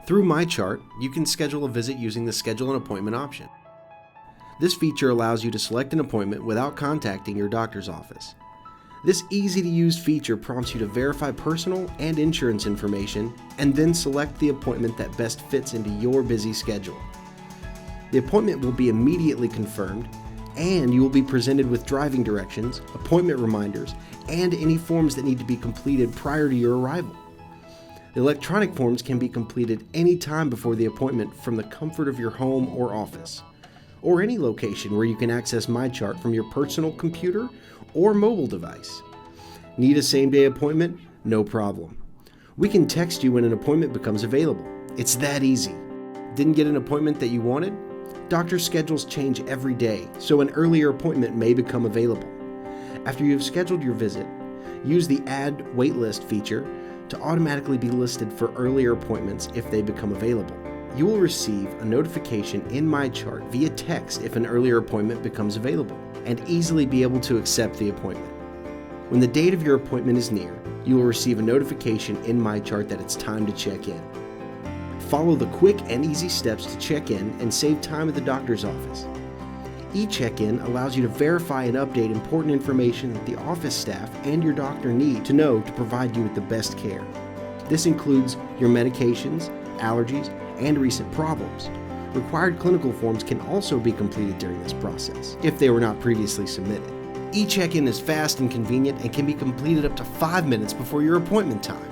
Through MyChart, you can schedule a visit using the Schedule an Appointment option. This feature allows you to select an appointment without contacting your doctor's office. This easy-to-use feature prompts you to verify personal and insurance information and then select the appointment that best fits into your busy schedule. The appointment will be immediately confirmed, and you will be presented with driving directions, appointment reminders, and any forms that need to be completed prior to your arrival. The electronic forms can be completed any time before the appointment from the comfort of your home or office, or any location where you can access MyChart from your personal computer or mobile device. Need a same-day appointment? No problem. We can text you when an appointment becomes available. It's that easy. Didn't get an appointment that you wanted? Doctor schedules change every day, so an earlier appointment may become available. After you have scheduled your visit, use the Add Waitlist feature to automatically be listed for earlier appointments if they become available. You will receive a notification in MyChart via text if an earlier appointment becomes available, and easily be able to accept the appointment. When the date of your appointment is near, you will receive a notification in MyChart that it's time to check in. Follow the quick and easy steps to check in and save time at the doctor's office. E-check-in allows you to verify and update important information that the office staff and your doctor need to know to provide you with the best care. This includes your medications, allergies, and recent problems. Required clinical forms can also be completed during this process, if they were not previously submitted. E-check-in is fast and convenient and can be completed up to 5 minutes before your appointment time.